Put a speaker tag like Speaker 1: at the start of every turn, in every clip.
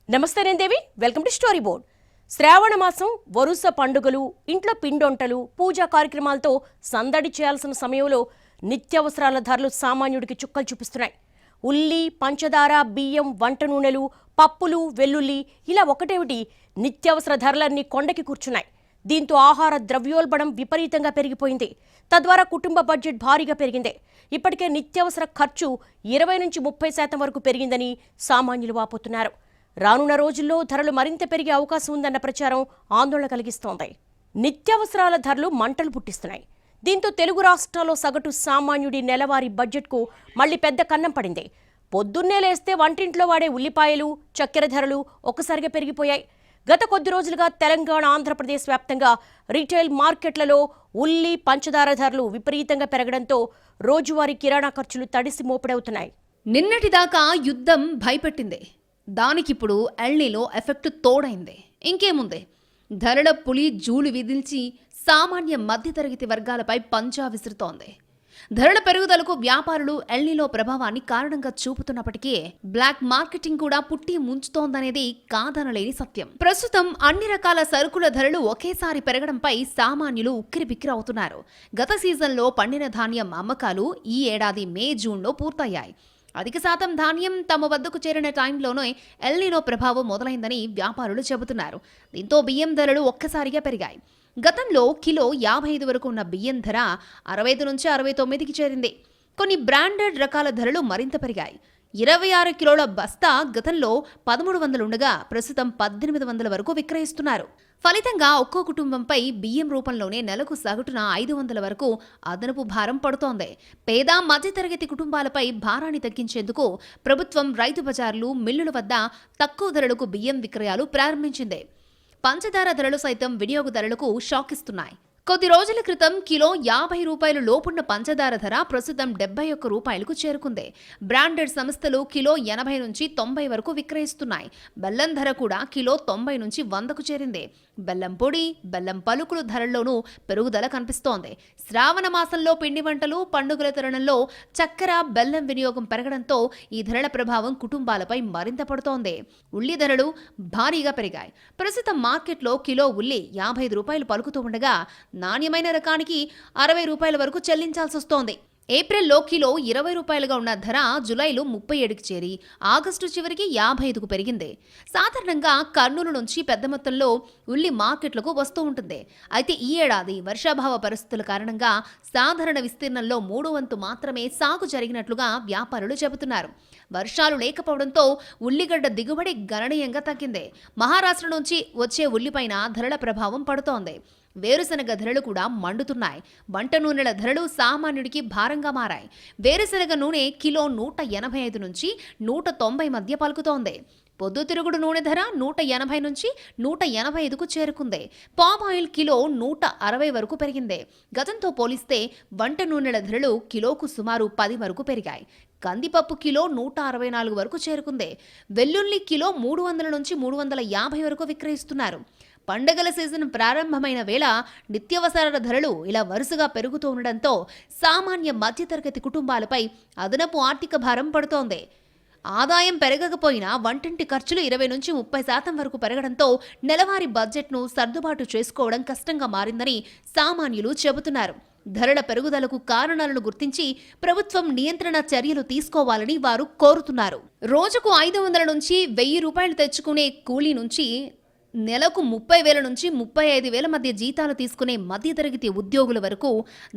Speaker 1: నమస్తే నేను దేవి, welcome to story board. శ్రావణ మాసం వరుస పండుగలు, ఇంట్లో పిండొంటలు, పూజా కార్యక్రమాలతో సందడి చేయాల్సిన సమయంలో నిత్యావసరాల ధరలు సామాన్యుడికి చుక్కలు చూపిస్తున్నాయి. ఉల్లి, పంచదార, బియ్యం, వంట నూనెలు, పప్పులు, వెల్లుల్లి ఇలా ఒకటేమిటి నిత్యావసర ధరలన్నీ కొండకి కూర్చున్నాయి. దీంతో ఆహార ద్రవ్యోల్బణం విపరీతంగా పెరిగిపోయింది. తద్వారా కుటుంబ బడ్జెట్ భారీగా పెరిగింది. ఇప్పటికే నిత్యావసర ఖర్చు 20 నుంచి 30% వరకు పెరిగిందని సామాన్యులు వాపోతున్నారు. రానున్న రోజుల్లో ధరలు మరింత పెరిగే అవకాశం ఉందన్న ప్రచారం ఆందోళన కలిగిస్తోంది. నిత్యావసరాల ధరలు మంటలు పుట్టిస్తున్నాయి. దీంతో తెలుగు రాష్ట్రాల్లో సగటు సామాన్యుడి నెలవారీ బడ్జెట్కు మళ్లీ పెద్ద కన్నం పడింది. పొద్దున్నే లేస్తే వంటింట్లో వాడే ఉల్లిపాయలు, చక్కెర ధరలు ఒక్కసారిగా పెరిగిపోయాయి. గత కొద్ది రోజులుగా తెలంగాణ, ఆంధ్రప్రదేశ్ వ్యాప్తంగా రీటైల్ మార్కెట్లలో ఉల్లి, పంచదార ధరలు విపరీతంగా పెరగడంతో రోజువారీ కిరాణా ఖర్చులు తడిసి మోపిడవుతున్నాయి.
Speaker 2: నిన్నటిదాకా యుద్ధం భయపెట్టింది. దానికిప్పుడు ఎల్నీలో ఎఫెక్ట్ తోడైంది. ఇంకేముంది, ధరల పులి జూలు విదిల్చి సామాన్య మధ్యతరగతి వర్గాలపై పంజా విసురుతోంది. ధరల పెరుగుదలకు వ్యాపారులు ఎల్నీలో ప్రభావాన్ని కారణంగా చూపుతున్నప్పటికీ బ్లాక్ మార్కెటింగ్ కూడా పుట్టి ముంచుతోందనేది కాదనలేని సత్యం. ప్రస్తుతం అన్ని రకాల సరుకుల ధరలు ఒకేసారి పెరగడంపై సామాన్యులు ఉక్కిరిబిక్కిరవుతున్నారు. గత సీజన్లో పండిన ధాన్యం అమ్మకాలు ఈ ఏడాది మే, జూన్లో పూర్తయ్యాయి. అధిక శాతం ధాన్యం తమ వద్దకు చేరిన టైంలోనే ఎల్నీనో ప్రభావం మొదలైందని వ్యాపారులు చెబుతున్నారు. దీంతో బియ్యం ధరలు ఒక్కసారిగా పెరిగాయి. గతంలో కిలో 55 వరకు ఉన్న బియ్యం ధర 65 నుంచి 69కి చేరింది. కొన్ని బ్రాండెడ్ రకాల ధరలు మరింత పెరిగాయి. 26 కిలోల బస్తా గతంలో 1300 ఉండగా ప్రస్తుతం 1800 వరకు విక్రయిస్తున్నారు. ఫలితంగా ఒక్కో కుటుంబంపై బియ్యం రూపంలోనే నెలకు సగటున 500 వరకు అదనపు భారం పడుతోంది. పేద మధ్యతరగతి కుటుంబాలపై భారాన్ని తగ్గించేందుకు ప్రభుత్వం రైతు బజార్లు, మిల్లుల వద్ద తక్కువ ధరలకు బియ్యం విక్రయాలు ప్రారంభించింది. పంచదార ధరలు సైతం వినియోగదారులకు షాక్ ఇస్తున్నాయి. కొద్ది రోజుల క్రితం కిలో 50 రూపాయలు లోపున్న పంచదార ధర ప్రస్తుతం 71 రూపాయలకు చేరుకుంది. బ్రాండెడ్ సంస్థలు కిలో 80 నుంచి 90 వరకు విక్రయిస్తున్నాయి. బెల్లం ధర కూడా కిలో 90 నుంచి 100కు చేరింది. బెల్లం పొడి, బెల్లం పలుకులు ధరల్లోనూ పెరుగుదల కనిపిస్తోంది. శ్రావణ మాసంలో పిండి వంటలు, పండుగల తరుణంలో చక్కెర, బెల్లం వినియోగం పెరగడంతో ఈ ధరల ప్రభావం కుటుంబాలపై మరింత పడుతోంది. ఉల్లి ధరలు భారీగా పెరిగాయి. ప్రస్తుతం మార్కెట్లో కిలో ఉల్లి 55 రూపాయలు పలుకుతూ ఉండగా నాణ్యమైన రకానికి 60 రూపాయల వరకు చెల్లించాల్సి వస్తోంది. ఏప్రిల్లో కిలో 20 రూపాయలుగా ఉన్న ధర జులైలో 37కి చేరి ఆగస్టు చివరికి 55కు పెరిగింది. సాధారణంగా కర్నూలు నుంచి పెద్ద మొత్తంలో ఉల్లి మార్కెట్లకు వస్తూ ఉంటుంది. అయితే ఈ ఏడాది వర్షాభావ పరిస్థితుల కారణంగా సాధారణ విస్తీర్ణంలో 3 వంతు మాత్రమే సాగు జరిగినట్లుగా వ్యాపారులు చెబుతున్నారు. వర్షాలు లేకపోవడంతో ఉల్లిగడ్డ దిగుబడి గణనీయంగా తగ్గింది. మహారాష్ట్ర నుంచి వచ్చే ఉల్లిపైన ధరల ప్రభావం పడుతోంది. వేరుశనగ ధరలు కూడా మండుతున్నాయి. వంట నూనెల ధరలు సామాన్యుడికి భారంగా మారాయి. వేరుశనగ నూనె కిలో 185 నుంచి 190 మధ్య పలుకుతోంది. పొద్దుతిరుగుడు నూనె ధర 180 నుంచి 185కు చేరుకుంది. పామ్ ఆయిల్ కిలో 160 వరకు పెరిగింది. గతంతో పోలిస్తే వంట నూనెల ధరలు కిలోకు సుమారు 10 వరకు పెరిగాయి. కందిపప్పు కిలో 164 వరకు చేరుకుంది. వెల్లుల్లి కిలో 300 నుంచి 350 వరకు విక్రయిస్తున్నారు. పండగల సీజన్ ప్రారంభమైన వేళ నిత్యావసరాల ధరలు ఇలా వరుసగా పెరుగుతూ ఉండడంతో సామాన్య మధ్యతరగతి కుటుంబాలపై అదనపు ఆర్థిక భారం పడుతోంది. ఆదాయం పెరగకపోయినా వంటింటి ఖర్చులు 20 నుంచి 30% వరకు పెరగడంతో నెలవారీ బడ్జెట్ను సర్దుబాటు చేసుకోవడం కష్టంగా మారిందని సామాన్యులు చెబుతున్నారు. ధరల పెరుగుదలకు కారణాలను గుర్తించి ప్రభుత్వం నియంత్రణ చర్యలు తీసుకోవాలని వారు కోరుతున్నారు. రోజుకు 500 నుంచి 1000 రూపాయలు తెచ్చుకునే కూలీ నుంచి నెలకు 30,000 నుంచి 35,000 మధ్య జీతాలు తీసుకునే మధ్యతరగతి ఉద్యోగుల వరకు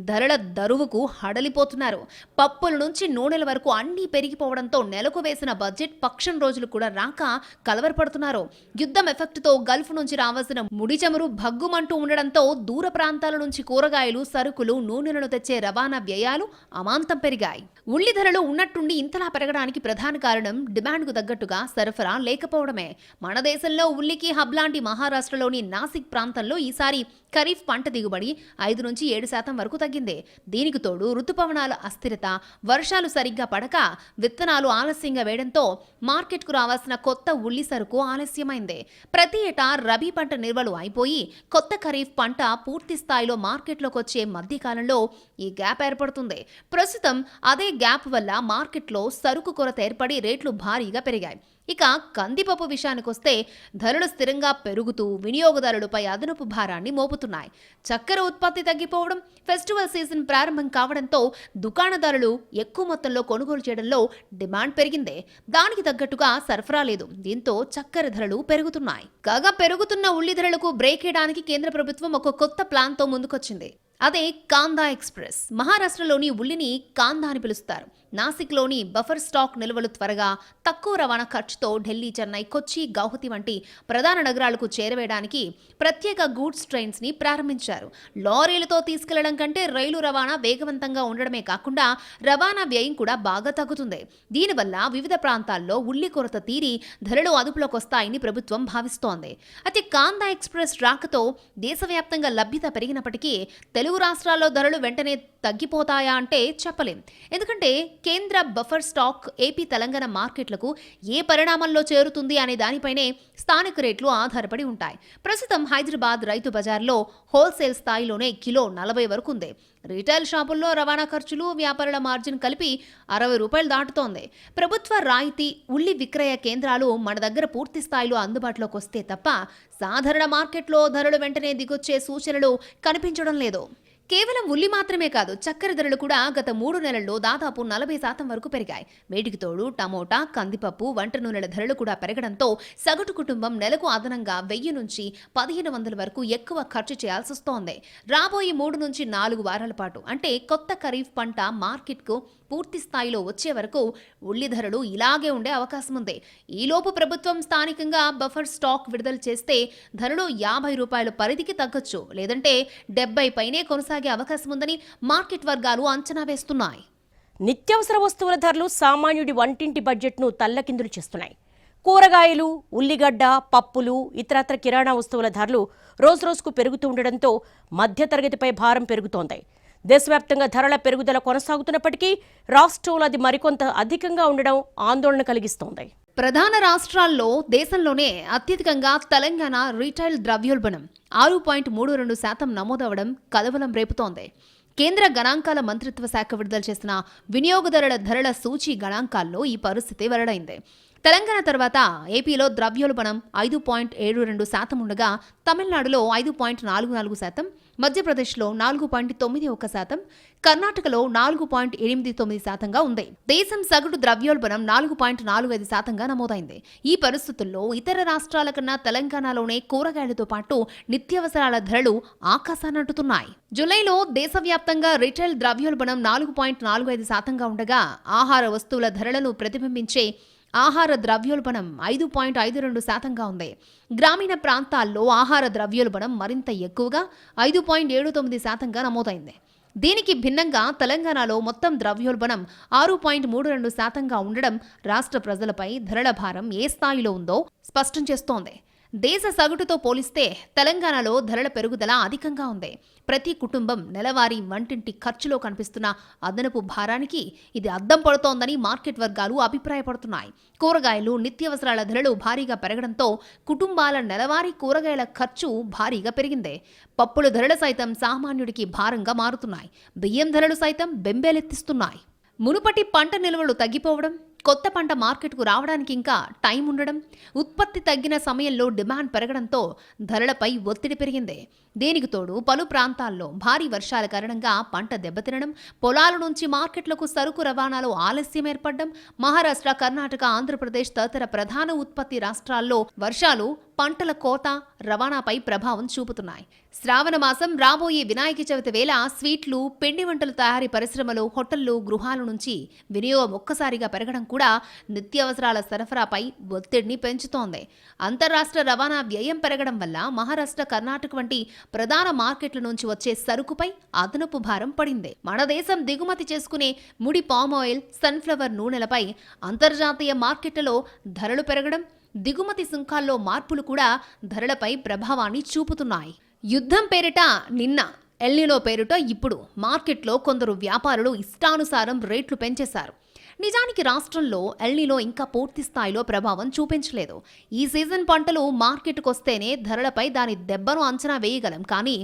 Speaker 2: ధరల దరువుకు హడలిపోతున్నారు. పప్పుల నుంచి నూనెల వరకు అన్నీ పెరిగిపోవడంతో నెలకు వేసిన బడ్జెట్ పక్షం రోజులు కూడా రాక కలవరపడుతున్నారు. యుద్ధం ఎఫెక్ట్తో గల్ఫ్ నుంచి రావాల్సిన ముడి చమురు భగ్గుమంటూ ఉండడంతో దూర ప్రాంతాల నుంచి కూరగాయలు, సరుకులు, నూనెలను తెచ్చే రవాణా వ్యయాలు అమాంతం పెరిగాయి. ఉల్లి ధరలు ఉన్నట్టుండి ఇంతలా పెరగడానికి ప్రధాన కారణం డిమాండ్కు తగ్గట్టుగా సరఫరా లేకపోవడమే. మన దేశంలో ఉల్లికి హబ్లా మహారాష్ట్రలోని నాసిక్ ప్రాంతంలో ఈసారి ఖరీఫ్ పంట దిగుబడి 5 నుంచి 7% వరకు తగ్గింది. దీనికి తోడు రుతుపవనాల అస్థిరత, వర్షాలు సరిగ్గా పడక విత్తనాలు ఆలస్యంగా వేయడంతో మార్కెట్కు రావాల్సిన కొత్త ఉల్లి సరుకు ఆలస్యమైంది. ప్రతి ఏటా రబీ పంట నిల్వలు అయిపోయి కొత్త ఖరీఫ్ పంట పూర్తి స్థాయిలో మార్కెట్లోకి వచ్చే మధ్యకాలంలో ఈ గ్యాప్ ఏర్పడుతుంది. ప్రస్తుతం అదే గ్యాప్ వల్ల మార్కెట్లో సరుకు కొరత ఏర్పడి రేట్లు భారీగా పెరిగాయి. ఇక కందిపప్పు విషయానికొస్తే ధరలు స్థిరంగా పెరుగుతూ వినియోగదారులపై అదనపు భారాన్ని మోపుతున్నాయి. చక్కెర ఉత్పత్తి తగ్గిపోవడం, ఫెస్టివల్ సీజన్ ప్రారంభం కావడంతో దుకాణదారులు ఎక్కువ మొత్తంలో కొనుగోలు చేయడంలో డిమాండ్ పెరిగిందే. దానికి తగ్గట్టుగా సరఫరా లేదు. దీంతో చక్కెర ధరలు పెరుగుతున్నాయి. కాగా పెరుగుతున్న ఉల్లి ధరలకు బ్రేక్ వేయడానికి కేంద్ర ప్రభుత్వం ఒక కొత్త ప్లాన్తో ముందుకొచ్చింది. అదే కాందా ఎక్స్ప్రెస్. మహారాష్ట్రలోని ఉల్లిని కాందా అని పిలుస్తారు. నాసిక్లోని బఫర్ స్టాక్ నిల్వలు త్వరగా, తక్కువ రవాణా ఖర్చుతో ఢిల్లీ, చెన్నై, కొచ్చి, గౌహతి వంటి ప్రధాన నగరాలకు చేరవేయడానికి ప్రత్యేక గూడ్స్ ట్రైన్స్ ని ప్రారంభించారు. లారీలతో తీసుకెళ్లడం కంటే రైలు రవాణా వేగవంతంగా ఉండడమే కాకుండా రవాణా వ్యయం కూడా బాగా తగ్గుతుంది. దీనివల్ల వివిధ ప్రాంతాల్లో ఉల్లి కొరత తీరి ధరలు అదుపులోకి వస్తాయని ప్రభుత్వం భావిస్తోంది. అయితే కాందా ఎక్స్ప్రెస్ రాకతో దేశవ్యాప్తంగా లభ్యత పెరిగినప్పటికీ తెలుగు రాష్ట్రాల్లో ధరలు వెంటనే తగ్గిపోతాయా అంటే చెప్పలేం. ఎందుకంటే కేంద్ర బఫర్ స్టాక్ ఏపీ, తెలంగాణ మార్కెట్లకు ఏ పరిణామంలో చేరుతుంది అనే దానిపైనే స్థానిక రేట్లు ఆధారపడి ఉంటాయి. ప్రస్తుతం హైదరాబాద్ రైతు బజార్లో హోల్సేల్ స్థాయిలోనే కిలో 40 వరకు ఉంది. రీటైల్ షాపుల్లో రవాణా ఖర్చులు, వ్యాపారుల మార్జిన్ కలిపి 60 రూపాయలు దాటుతోంది. ప్రభుత్వ రాయితీ ఉల్లి విక్రయ కేంద్రాలు మన దగ్గర పూర్తి స్థాయిలో అందుబాటులోకి వస్తే తప్ప సాధారణ మార్కెట్లో ధరలు వెంటనే దిగొచ్చే సూచనలు కనిపించడం లేదు. కేవలం ఉల్లి మాత్రమే కాదు, చక్కెర ధరలు కూడా గత 3 నెలల్లో దాదాపు 40% వరకు పెరిగాయి. వీటికి తోడు టమోటా, కందిపప్పు, వంట నూనెల ధరలు కూడా పెరగడంతో సగటు కుటుంబం నెలకు అదనంగా 1000 నుంచి 1500 వరకు ఎక్కువ ఖర్చు చేయాల్సి వస్తోంది. రాబోయే 3 నుంచి 4 వారాల పాటు, అంటే కొత్త ఖరీఫ్ పంట మార్కెట్కు పూర్తి స్థాయిలో వచ్చే వరకు ఉల్లి ధరలు ఇలాగే ఉండే అవకాశం ఉంది. ఈలోపు ప్రభుత్వం స్థానికంగా బఫర్ స్టాక్ విడుదల చేస్తే ధరలు 50 రూపాయల పరిధికి తగ్గొచ్చు, లేదంటే 70 పైనే కొనసాగే అవకాశం ఉందని మార్కెట్ వర్గాలు అంచనా వేస్తున్నాయి.
Speaker 1: నిత్యావసర వస్తువుల ధరలు సామాన్యుడి వంటింటి బడ్జెట్ను తల్లకిందులు చేస్తున్నాయి. కూరగాయలు, ఉల్లిగడ్డ, పప్పులు, ఇతరత్ర కిరాణా వస్తువుల ధరలు రోజురోజుకు పెరుగుతూ ఉండడంతో మధ్యతరగతిపై భారం పెరుగుతోంది. దేశవ్యాప్తంగా ధరల పెరుగుదల కొనసాగుతున్నప్పటికీ రాష్ట్రంలో అది మరికొంత అధికంగా ఉండడం ఆందోళన కలిగిస్తోంది.
Speaker 2: ప్రధాన రాష్ట్రాల్లో దేశంలోనే అత్యధికంగా తెలంగాణ రీటైల్ ద్రవ్యోల్బణం 6.32% నమోదవడం కలవరం రేపుతోంది. కేంద్ర గణాంకాల మంత్రిత్వ శాఖ విడుదల చేసిన వినియోగదారుల ధరల సూచీ గణాంకాల్లో ఈ పరిస్థితి వెల్లడైంది. తెలంగాణ తర్వాత ఏపీలో ద్రవ్యోల్బణం 5.72% ఉండగా, తమిళనాడులో 5.44%, మధ్యప్రదేశ్లో 4.91%, కర్ణాటకలో 4.89%గా ఉంది. దేశం సగటు ద్రవ్యోల్బణం 4.45%గా నమోదైంది. ఈ పరిస్థితుల్లో ఇతర రాష్ట్రాల కన్నా తెలంగాణలోనే కూరగాయలతో పాటు నిత్యావసరాల ధరలు ఆకాశానంటుతున్నాయి. జూలైలో దేశవ్యాప్తంగా రిటైల్ ద్రవ్యోల్బణం 4.45%గా ఉండగా, ఆహార వస్తువుల ధరలను ప్రతిబింబించే ఆహార ద్రవ్యోల్బణం 5.52%గా ఉంది. గ్రామీణ ప్రాంతాల్లో ఆహార ద్రవ్యోల్బణం మరింత ఎక్కువగా 5.79%గా నమోదైంది. దీనికి భిన్నంగా తెలంగాణలో మొత్తం ద్రవ్యోల్బణం 6.32%గా ఉండడం రాష్ట్ర ప్రజలపై ధరల భారం ఏ స్థాయిలో ఉందో స్పష్టం చేస్తోంది. దేశ సగటుతో పోలిస్తే తెలంగాణలో ధరల పెరుగుదల అధికంగా ఉంది. ప్రతి కుటుంబం నెలవారీ వంటింటి ఖర్చులో కనిపిస్తున్న అదనపు భారానికి ఇది అద్దం పడుతోందని మార్కెట్ వర్గాలు అభిప్రాయపడుతున్నాయి. కూరగాయలు, నిత్యావసరాల ధరలు భారీగా పెరగడంతో కుటుంబాల నెలవారీ కూరగాయల ఖర్చు భారీగా పెరిగింది. పప్పుల ధరలు సైతం సామాన్యుడికి భారంగా మారుతున్నాయి. బియ్యం ధరలు సైతం బెంబేలెత్తిస్తున్నాయి. మునుపటి పంట నిల్వలు తగ్గిపోవడం, కొత్త పంట మార్కెట్కు రావడానికి ఇంకా టైం ఉండడం, ఉత్పత్తి తగ్గిన సమయంలో డిమాండ్ పెరగడంతో ధరలపై ఒత్తిడి పెరిగింది. దీనికి తోడు పలు ప్రాంతాల్లో భారీ వర్షాల కారణంగా పంట దెబ్బతినడం, పొలాల నుంచి మార్కెట్లకు సరుకు రవాణాలో ఆలస్యం ఏర్పడడం, మహారాష్ట్ర, కర్ణాటక, ఆంధ్రప్రదేశ్ తదితర ప్రధాన ఉత్పత్తి రాష్ట్రాల్లో వర్షాలు పంటల కోత, రవాణాపై ప్రభావం చూపుతున్నాయి. శ్రావణ మాసం రాబోయే వినాయక చవితి వేళ స్వీట్లు, పిండి వంటల తయారీ పరిశ్రమలు, హోటళ్లు, గృహాల నుంచి వినియోగం ఒక్కసారిగా పెరగడం కూడా నిత్యావసరాల సరఫరాపై ఒత్తిడిని పెంచుతోంది. అంతర్రాష్ట్ర రవాణా వ్యయం పెరగడం వల్ల మహారాష్ట్ర, కర్ణాటక వంటి ప్రధాన మార్కెట్ల నుంచి వచ్చే సరుకుపై అదనపు భారం పడింది. మన దేశం దిగుమతి చేసుకునే ముడి పామ్ ఆయిల్, సన్ఫ్లవర్ నూనెలపై అంతర్జాతీయ మార్కెట్లలో ధరలు పెరగడం, దిగుమతి సుంకాల్లో మార్పులు కూడా ధరలపై ప్రభావాన్ని చూపుతున్నాయి. యుద్ధం పేరిట నిన్న, ఎల్నినో పేరిట ఇప్పుడు మార్కెట్లో కొందరు వ్యాపారులు ఇష్టానుసారం రేట్లు పెంచేశారు. నిజానికి రాష్ట్రంలో ఎల్నినో ఇంకా పూర్తి స్థాయిలో ప్రభావం చూపించలేదు. ఈ సీజన్ పంటలు మార్కెట్కు వస్తేనే ధరలపై దాని దెబ్బను అంచనా వేయగలం. కానీ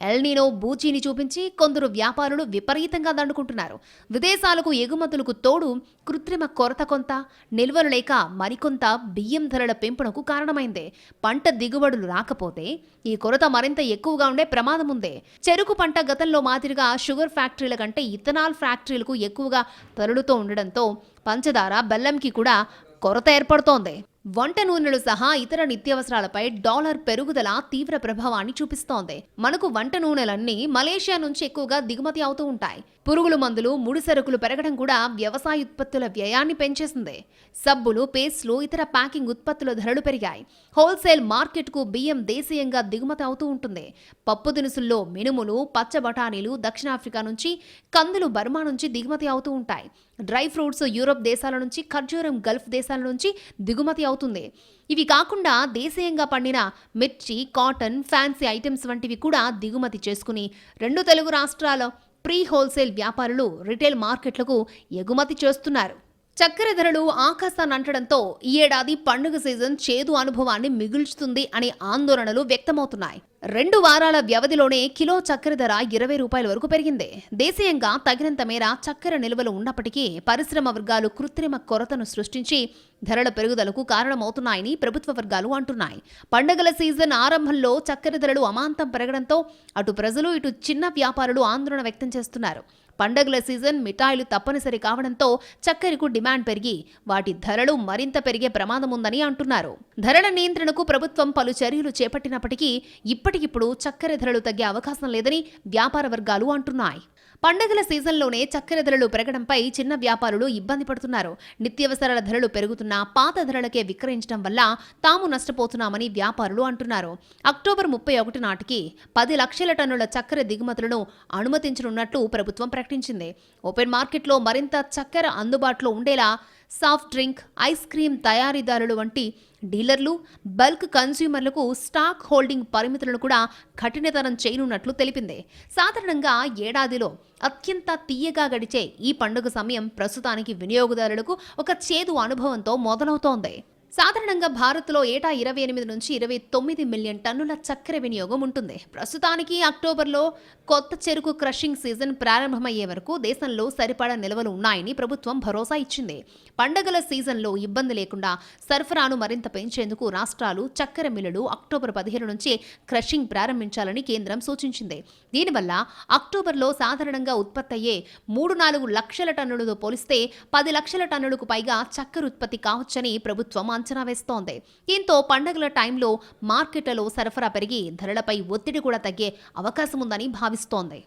Speaker 2: ఎల్నీనో బూచీని చూపించి కొందరు వ్యాపారులు విపరీతంగా దండుకుంటున్నారు. విదేశాలకు ఎగుమతులకు తోడు కృత్రిమ కొరత కొంత, నిల్వలు లేక మరికొంత బియ్యం ధరల పెంపునకు కారణమైందే. పంట దిగుబడులు రాకపోతే ఈ కొరత మరింత ఎక్కువగా ఉండే ప్రమాదం ఉంది. చెరుకు పంట గతంలో మాదిరిగా షుగర్ ఫ్యాక్టరీల కంటే ఇథనాల్ ఫ్యాక్టరీలకు ఎక్కువగా తరలుతూ ఉండడంతో పంచదార, బెల్లంకి కూడా కొరత ఏర్పడుతోంది. వంట నూనెలు సహా ఇతర నిత్యావసరాలపై డాలర్ పెరుగుదల తీవ్ర ప్రభావాన్ని చూపిస్తోంది. మనకు వంట నూనెలన్నీ మలేషియా నుంచి ఎక్కువగా దిగుమతి అవుతూ ఉంటాయి. పురుగుల మందులు, ముడి సరుకులు పెరగడం కూడా వ్యవసాయ ఉత్పత్తుల వ్యయాన్ని పెంచేసింది. సబ్బులు, పేస్ట్లు, ఇతర ప్యాకింగ్ ఉత్పత్తుల ధరలు పెరిగాయి. హోల్సేల్ మార్కెట్కు బియ్యం దేశీయంగా దిగుమతి అవుతూ ఉంటుంది. పప్పు దినుసుల్లో మినుములు, పచ్చ బఠానీలు దక్షిణాఫ్రికా నుంచి, కందులు బర్మా నుంచి దిగుమతి అవుతూ ఉంటాయి. డ్రై ఫ్రూట్స్ యూరోప్ దేశాల నుంచి, ఖర్జూరం గల్ఫ్ దేశాల నుంచి దిగుమతి అవుతుంది. ఇవి కాకుండా దేశీయంగా పండిన మిర్చి, కాటన్, ఫ్యాన్సీ ఐటమ్స్ వంటివి కూడా దిగుమతి చేసుకుని 2 తెలుగు రాష్ట్రాల ప్రీ హోల్సేల్ వ్యాపారులు రిటైల్ మార్కెట్లకు ఎగుమతి చేస్తున్నారు. చక్కెర ధరలు ఆకాశాన్నంటడంతో ఈ ఏడాది పండుగ సీజన్ చేదు అనుభవాన్ని మిగుల్చుతుంది అనే ఆందోళనలు వ్యక్తమవుతున్నాయి. 2 వారాల వ్యవధిలోనే కిలో చక్కెర ధర 20 రూపాయల వరకు పెరిగింది. దేశీయంగా తగినంత మేర చక్కెర నిల్వలు ఉన్నప్పటికీ పరిశ్రమ వర్గాలు కృత్రిమ కొరతను సృష్టించి ధరల పెరుగుదలకు కారణమవుతున్నాయని ప్రభుత్వ వర్గాలు అంటున్నాయి. పండుగల సీజన్ ఆరంభంలో చక్కెర ధరలు అమాంతం పెరగడంతో అటు ప్రజలు, ఇటు చిన్న వ్యాపారులు ఆందోళన వ్యక్తం చేస్తున్నారు. పండగల సీజన్, మిఠాయిలు తప్పనిసరి కావడంతో చక్కెరకు డిమాండ్ పెరిగి వాటి ధరలు మరింత పెరిగే ప్రమాదం ఉందని అంటున్నారు. ధరల నియంత్రణకు ప్రభుత్వం పలు చర్యలు చేపట్టినప్పటికీ ఇప్పటికిప్పుడు చక్కెర ధరలు తగ్గే అవకాశం లేదని వ్యాపార వర్గాలు అంటున్నాయి. పండగల సీజన్లోనే చక్కెర ధరలు పెరగడంపై చిన్న వ్యాపారులు ఇబ్బంది పడుతున్నారు. నిత్యావసరాల ధరలు పెరుగుతున్నా పాత ధరలకే విక్రయించడం వల్ల తాము నష్టపోతున్నామని వ్యాపారులు అంటున్నారు. అక్టోబర్ 31 నాటికి 10 లక్షల టన్నుల చక్కెర దిగుమతులను అనుమతించనున్నట్లు ప్రభుత్వం ప్రకటించింది. ఓపెన్ మార్కెట్లో మరింత చక్కెర అందుబాటులో ఉండేలా సాఫ్ట్ డ్రింక్, ఐస్ క్రీం తయారీదారులు వంటి డీలర్లు, బల్క్ కన్స్యూమర్లకు స్టాక్ హోల్డింగ్ పరిమితులను కూడా కఠినతరం చేయనున్నట్లు తెలిపింది. సాధారణంగా ఏడాదిలో అత్యంత తీయగా గడిచే ఈ పండుగ సమయం ప్రస్తుతానికి వినియోగదారులకు ఒక చేదు అనుభవంతో మొదలవుతోంది. సాధారణంగా భారత్లో ఏటా 28 నుంచి 29 మిలియన్ టన్నుల చక్కెర వినియోగం ఉంటుంది. ప్రస్తుతానికి అక్టోబర్లో కొత్త చెరుకు క్రషింగ్ సీజన్ ప్రారంభమయ్యే వరకు దేశంలో సరిపడా నిల్వలు ఉన్నాయని ప్రభుత్వం భరోసా ఇచ్చింది. పండగల సీజన్లో ఇబ్బంది లేకుండా సరఫరాను మరింత పెంచేందుకు రాష్ట్రాలు, చక్కెర మిల్లులు అక్టోబర్ 15 నుంచి క్రషింగ్ ప్రారంభించాలని కేంద్రం సూచించింది. దీనివల్ల అక్టోబర్లో సాధారణంగా ఉత్పత్తి అయ్యే 3-4 లక్షల టన్నులతో పోలిస్తే 10 లక్షల టన్నులకు పైగా చక్కెర ఉత్పత్తి కావచ్చని ప్రభుత్వం అంచనా వేస్తోంది. దీంతో పండగల టైంలో మార్కెట్లలో సరఫరా పెరిగి ధరలపై ఒత్తిడి కూడా తగ్గే అవకాశం ఉందని భావిస్తోంది.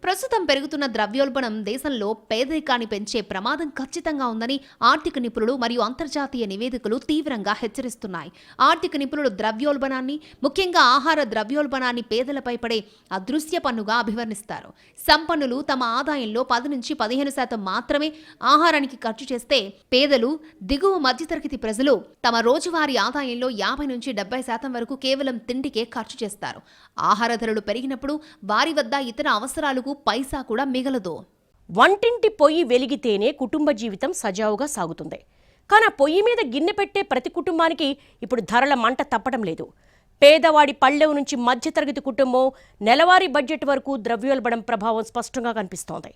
Speaker 2: ప్రస్తుతం పెరుగుతున్న ద్రవ్యోల్బణం దేశంలో పేదరికాన్ని పెంచే ప్రమాదం ఖచ్చితంగా ఉందని ఆర్థిక నిపుణులు మరియు అంతర్జాతీయ నివేదికలు తీవ్రంగా హెచ్చరిస్తున్నాయి. ఆర్థిక నిపుణులు ద్రవ్యోల్బణాన్ని, ముఖ్యంగా ఆహార ద్రవ్యోల్బణాన్ని పేదలపై పడే అదృశ్య పన్నుగా అభివర్ణిస్తారు. సంపన్నులు తమ ఆదాయంలో 10 నుంచి 15% మాత్రమే ఆహారానికి ఖర్చు చేస్తే, పేదలు, దిగువ మధ్యతరగతి ప్రజలు తమ రోజువారీ ఆదాయంలో 50 నుంచి 70% వరకు కేవలం తిండికే ఖర్చు చేస్తారు. ఆహార ధరలు పెరిగినప్పుడు వారి వద్ద ఇతర అవసరాలకు పైసా కూడా మిగలదు.
Speaker 1: వంటింటి పొయ్యి వెలిగితేనే కుటుంబ జీవితం సజావుగా సాగుతుంది. కానీ ఆ పొయ్యి మీద గిన్నె పెట్టే ప్రతి కుటుంబానికి ఇప్పుడు ధరల మంట తప్పడం లేదు. పేదవాడి పళ్ళెవు నుంచి మధ్యతరగతి కుటుంబం నెలవారీ బడ్జెట్ వరకు ద్రవ్యోల్బణం ప్రభావం స్పష్టంగా కనిపిస్తోంది.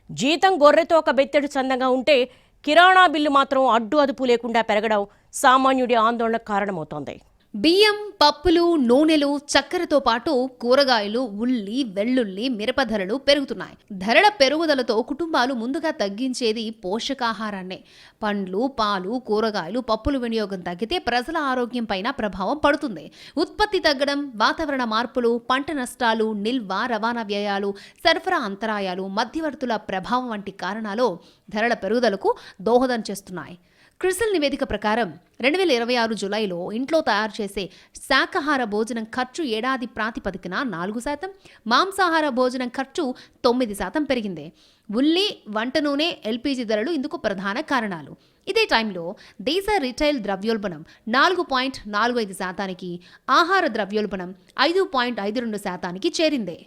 Speaker 1: జీతం గొర్రెతో ఒక బెత్తెడు చందంగా ఉంటే కిరాణా బిల్లు మాత్రం అడ్డు అదుపు లేకుండా పెరగడం సామాన్యుడి ఆందోళనకు కారణమవుతోంది.
Speaker 2: బియ్యం, పప్పులు, నూనెలు, చక్కెరతో పాటు కూరగాయలు, ఉల్లి, వెల్లుల్లి, మిరప ధరలు పెరుగుతున్నాయి. ధరల పెరుగుదలతో కుటుంబాలు ముందుగా తగ్గించేది పోషకాహారాన్నే. పండ్లు, పాలు, కూరగాయలు, పప్పులు వినియోగం తగ్గితే ప్రజల ఆరోగ్యం పైన ప్రభావం పడుతుంది. ఉత్పత్తి తగ్గడం, వాతావరణ మార్పులు, పంట నష్టాలు, నిల్వ, రవాణా వ్యయాలు, సరఫరా అంతరాయాలు, మధ్యవర్తుల ప్రభావం వంటి కారణాలు ధరల పెరుగుదలకు దోహదం చేస్తున్నాయి. క్రిసిల్ నివేదిక ప్రకారం 2026 జూలైలో ఇంట్లో తయారు చేసే శాకాహార భోజనం ఖర్చు ఏడాది ప్రాతిపదికన 4%, మాంసాహార భోజనం ఖర్చు 9% పెరిగింది. ఉల్లి, వంట నూనె, ఎల్పీజీ ధరలు ఇందుకు ప్రధాన కారణాలు. ఇదే టైంలో దేశ రిటైల్ ద్రవ్యోల్బణం 4.45%, ఆహార ద్రవ్యోల్బణం 5.52% చేరింది.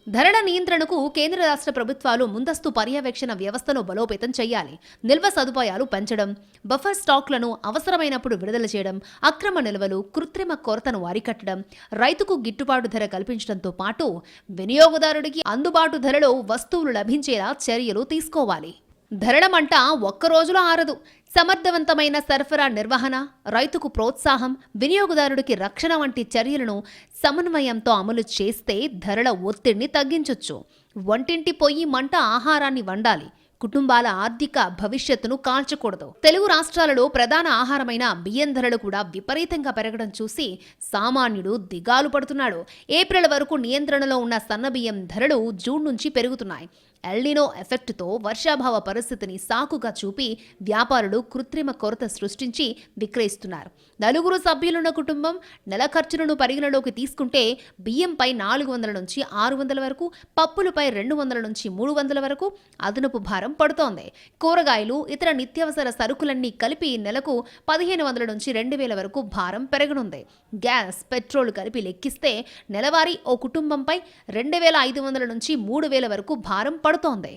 Speaker 2: ధరల నియంత్రణకు కేంద్ర రాష్ట్ర ప్రభుత్వాలు ముందస్తు పర్యవేక్షణ వ్యవస్థను బలోపేతం చేయాలి. నిల్వ సదుపాయాలు పెంచడం, బఫర్ స్టాక్లను అవసరమైనప్పుడు విడుదల చేయడం, అక్రమ నిల్వలు, కృత్రిమ కొరతను అరికట్టడం, రైతుకు గిట్టుబాటు ధర కల్పించడంతో పాటు వినియోగదారుడికి అందుబాటు ధరలో వస్తువులు లభించేలా చర్యలు తీసుకోవాలి. ధరల మంట ఒక్క రోజులో ఆరదు. సమర్థవంతమైన సరఫరా నిర్వహణ, రైతుకు ప్రోత్సాహం, వినియోగదారుడికి రక్షణ వంటి చర్యలను సమన్వయంతో అమలు చేస్తే ధరల ఒత్తిడిని తగ్గించొచ్చు. వంటింటి పొయ్యి మంట ఆహారాన్ని వండాలి, కుటుంబాల ఆర్థిక భవిష్యత్తును కాల్చకూడదు. తెలుగు రాష్ట్రాలలో ప్రధాన ఆహారమైన బియ్యం ధరలు కూడా విపరీతంగా పెరగడం చూసి సామాన్యుడు దిగాలు పడుతున్నాడు. ఏప్రిల్ వరకు నియంత్రణలో ఉన్న సన్నబియ్యం ధరలు జూన్ నుంచి పెరుగుతున్నాయి. ఎల్నినో ఎఫెక్టుతో వర్షాభావ పరిస్థితిని సాకుగా చూపి వ్యాపారులు కృత్రిమ కొరత సృష్టించి విక్రయిస్తున్నారు. 4 సభ్యులున్న కుటుంబం నెల ఖర్చులను పరిగణలోకి తీసుకుంటే బియ్యంపై 400 నుంచి 600 వరకు, పప్పులపై 200 నుంచి 300 వరకు అదనపు భారం పడుతోంది. కూరగాయలు, ఇతర నిత్యావసర సరుకులన్నీ కలిపి నెలకు 1500 నుంచి 2000 వరకు భారం పెరగనుంది. గ్యాస్, పెట్రోల్ కలిపి లెక్కిస్తే నెలవారీ ఓ కుటుంబంపై 2500 నుంచి 3000 వరకు భారం పడుతోంది.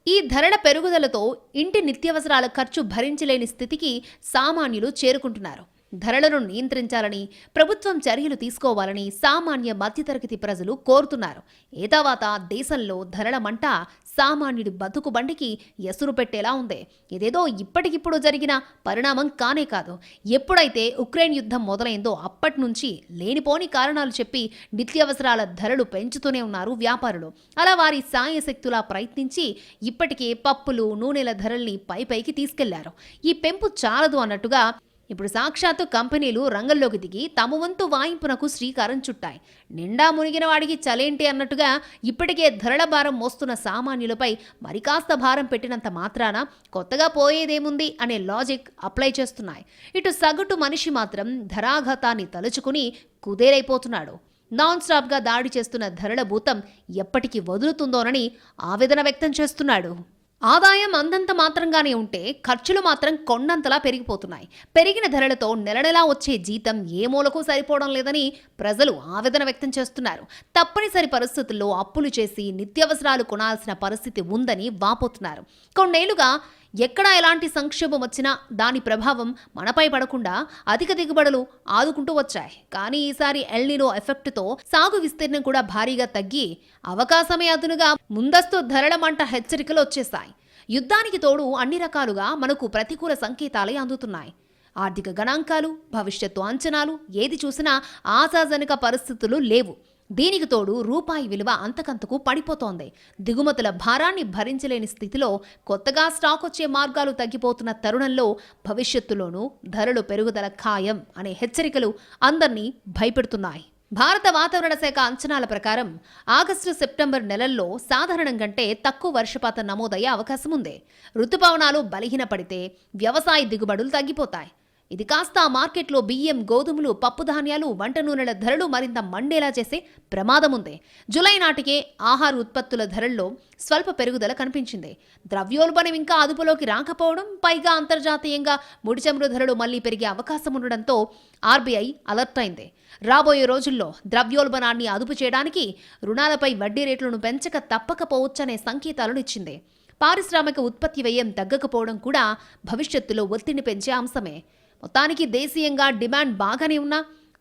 Speaker 2: ఈ ధరల పెరుగుదలతో ఇంటి నిత్యావసరాల ఖర్చు భరించలేని స్థితికి సామాన్యులు చేరుకుంటున్నారు. ధరలను నియంత్రించాలని ప్రభుత్వం చర్యలు తీసుకోవాలని సామాన్య మధ్యతరగతి ప్రజలు కోరుతున్నారు. ఏతావాత దేశంలో ధరల మంట సామాన్యుడి బతుకు బండికి ఎసురు పెట్టేలా ఉంది. ఇదేదో ఇప్పటికిప్పుడు జరిగిన పరిణామం కానే కాదు. ఎప్పుడైతే ఉక్రెయిన్ యుద్ధం మొదలైందో అప్పటి నుంచి లేనిపోని కారణాలు చెప్పి నిత్యావసరాల ధరలు పెంచుతూనే ఉన్నారు వ్యాపారులు. అలా వారి సాయశక్తులా ప్రయత్నించి ఇప్పటికే పప్పులు, నూనెల ధరల్ని పైకి తీసుకెళ్లారు. ఈ పెంపు చాలదు అన్నట్టుగా ఇప్పుడు సాక్షాత్తు కంపెనీలు రంగంలోకి దిగి తమ వంతు వాయింపునకు శ్రీకారం చుట్టాయి. నిండా మునిగిన వాడికి చలేంటి అన్నట్టుగా ఇప్పటికే ధరల భారం మోస్తున్న సామాన్యులపై మరికాస్త భారం పెట్టినంత మాత్రాన కొత్తగా పోయేదేముంది అనే లాజిక్ అప్లై చేస్తున్నాయి. ఇటు సగటు మనిషి మాత్రం ధరాఘాతాన్ని తలుచుకుని కుదేలైపోతున్నాడు. నాన్ స్టాప్గా దాడి చేస్తున్న ధరల భూతం ఎప్పటికి వదులుతుందోనని ఆవేదన వ్యక్తం చేస్తున్నాడు. ఆదాయం అందంత మాత్రంగానే ఉంటే ఖర్చులు మాత్రం కొండంతలా పెరిగిపోతున్నాయి. పెరిగిన ధరలతో నెలనెలా వచ్చే జీతం ఏ మూలకు సరిపోవడం లేదని ప్రజలు ఆవేదన వ్యక్తం చేస్తున్నారు. తప్పనిసరి పరిస్థితుల్లో అప్పులు చేసి నిత్యావసరాలు కొనాల్సిన పరిస్థితి ఉందని వాపోతున్నారు. కొన్నేళ్లుగా ఎక్కడా ఎలాంటి సంక్షోభం వచ్చినా దాని ప్రభావం మనపై పడకుండా అధిక దిగుబడులు ఆదుకుంటూ వచ్చాయి. కానీ ఈసారి ఎల్నినో ఎఫెక్టుతో సాగు విస్తీర్ణం కూడా భారీగా తగ్గి అవకాశమే అదునుగా ముందస్తు ధరల మంట హెచ్చరికలు వచ్చేశాయి. యుద్ధానికి తోడు అన్ని రకాలుగా మనకు ప్రతికూల సంకేతాలే అందుతున్నాయి. ఆర్థిక గణాంకాలు, భవిష్యత్తు అంచనాలు ఏది చూసినా ఆశాజనక పరిస్థితులు లేవు. దీనికి తోడు రూపాయి విలువ అంతకంతకు పడిపోతోంది. దిగుమతుల భారాన్ని భరించలేని స్థితిలో కొత్తగా స్టాక్ వచ్చే మార్గాలు తగ్గిపోతున్న తరుణంలో భవిష్యత్తులోనూ ధరలు పెరుగుదల ఖాయం అనే హెచ్చరికలు అందర్నీ భయపెడుతున్నాయి. భారత వాతావరణ శాఖ అంచనాల ప్రకారం ఆగస్టు, సెప్టెంబర్ నెలల్లో సాధారణం కంటే తక్కువ వర్షపాతం నమోదయ్యే అవకాశం ఉంది. రుతుపవనాలు బలహీనపడితే వ్యవసాయ దిగుబడులు తగ్గిపోతాయి. ఇది కాస్త మార్కెట్లో బియ్యం, గోధుమలు, పప్పు ధాన్యాలు, వంట నూనెల ధరలు మరింత మండేలా చేసే ప్రమాదం ఉంది. జులై నాటికే ఆహార ఉత్పత్తుల ధరల్లో స్వల్ప పెరుగుదల కనిపించింది. ద్రవ్యోల్బణం ఇంకా అదుపులోకి రాకపోవడం, పైగా అంతర్జాతీయంగా ముడి చమురు ధరలు మళ్లీ పెరిగే అవకాశం ఉండడంతో ఆర్బీఐ అలర్ట్ అయింది. రాబోయే రోజుల్లో ద్రవ్యోల్బణాన్ని అదుపు చేయడానికి రుణాలపై వడ్డీ రేట్లను పెంచక తప్పకపోవచ్చనే సంకేతాలను ఇచ్చింది. పారిశ్రామిక ఉత్పత్తి వ్యయం తగ్గకపోవడం కూడా భవిష్యత్తులో ఒత్తిడిని పెంచే అంశమే. మొత్తానికి దేశీయంగా డిమాండ్ బాగానే ఉన్నా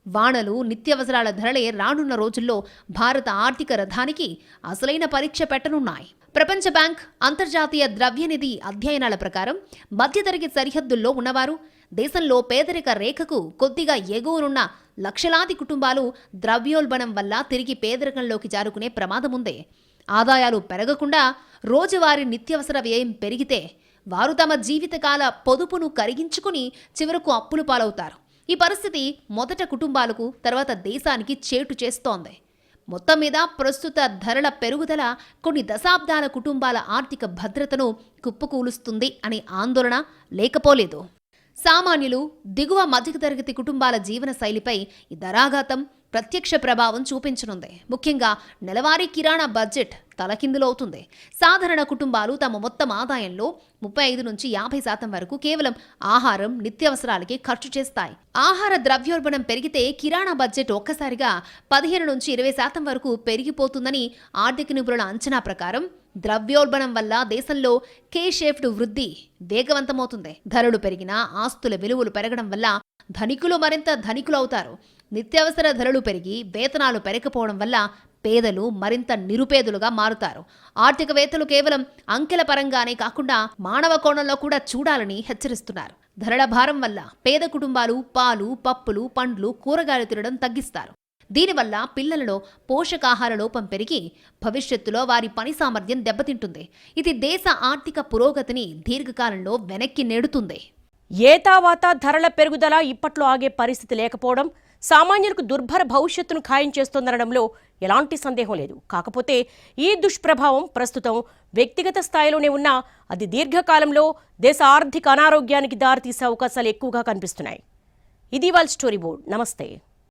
Speaker 2: వానలు, నిత్యావసరాల ధరలే రానున్న రోజుల్లో భారత ఆర్థిక రథానికి అసలైన పరీక్ష పెట్టనున్నాయి. ప్రపంచ బ్యాంక్, అంతర్జాతీయ ద్రవ్యనిధి అధ్యయనాల ప్రకారం మధ్యతరగతి సరిహద్దుల్లో ఉన్నవారు, దేశంలో పేదరిక రేఖకు కొద్దిగా ఎగువనున్న లక్షలాది కుటుంబాలు ద్రవ్యోల్బణం వల్ల తిరిగి పేదరికంలోకి జారుకునే ప్రమాదముంది. ఆదాయాలు పెరగకుండా రోజువారీ నిత్యావసర వ్యయం పెరిగితే వారు తమ జీవితకాల పొదుపును కరిగించుకుని చివరకు అప్పులు పాలవుతారు. ఈ పరిస్థితి మొదట కుటుంబాలకు, తర్వాత దేశానికి చేటు చేస్తోంది. మొత్తం మీద ప్రస్తుత ధరల పెరుగుదల కొన్ని దశాబ్దాల కుటుంబాల ఆర్థిక భద్రతను కుప్పకూలుస్తుంది అనే ఆందోళన లేకపోలేదు. సామాన్యులు, దిగువ మధ్యతరగతి కుటుంబాల జీవన శైలిపై ఈ ధరాఘాతం ప్రత్యక్ష ప్రభావం చూపించనుంది. ముఖ్యంగా నెలవారీ కిరాణా బడ్జెట్ తలకిందులవుతుంది. సాధారణ కుటుంబాలు తమ మొత్తం ఆదాయంలో 35 నుంచి 50% వరకు కేవలం ఆహారం, నిత్యావసరాలకి ఖర్చు చేస్తాయి. ఆహార ద్రవ్యోల్బణం పెరిగితే కిరాణా బడ్జెట్ ఒక్కసారిగా 15 నుంచి 20% వరకు పెరిగిపోతుందని ఆర్థిక నిపుణుల అంచనా ప్రకారం ద్రవ్యోల్బణం వల్ల దేశంలో కే-షేప్డ్ వృద్ధి వేగవంతమవుతుంది. ధరలు పెరిగినా ఆస్తుల విలువలు పెరగడం వల్ల ధనికులు మరింత ధనికులవుతారు. నిత్యావసర ధరలు పెరిగి వేతనాలు పెరగకపోవడం వల్ల పేదలు మరింత నిరుపేదలుగా మారుతారు. ఆర్థికవేత్తలు కేవలం అంకెల పరంగానే కాకుండా మానవ కోణంలో కూడా చూడాలని హెచ్చరిస్తున్నారు. ధరల భారం వల్ల పేద కుటుంబాలు పాలు, పప్పులు, పండ్లు, కూరగాయలు తినడం తగ్గిస్తారు. దీనివల్ల పిల్లలలో పోషకాహార లోపం పెరిగి భవిష్యత్తులో వారి పని సామర్థ్యం దెబ్బతింటుంది. ఇది దేశ ఆర్థిక పురోగతిని దీర్ఘకాలంలో వెనక్కి నెడుతుంది.
Speaker 1: ఏతావాత ధరల పెరుగుదల ఇప్పట్లో ఆగే పరిస్థితి లేకపోవడం సామాన్యులకు దుర్భర భవిష్యత్తును ఖాయం చేస్తోందనడంలో ఎలాంటి సందేహం లేదు. కాకపోతే ఈ దుష్ప్రభావం ప్రస్తుతం వ్యక్తిగత స్థాయిలోనే ఉన్నా అది దీర్ఘకాలంలో దేశ ఆర్థిక అనారోగ్యానికి దారితీసే అవకాశాలు ఎక్కువగా కనిపిస్తున్నాయి. ఇది వాళ్ళ స్టోరీ బోర్డ్. నమస్తే.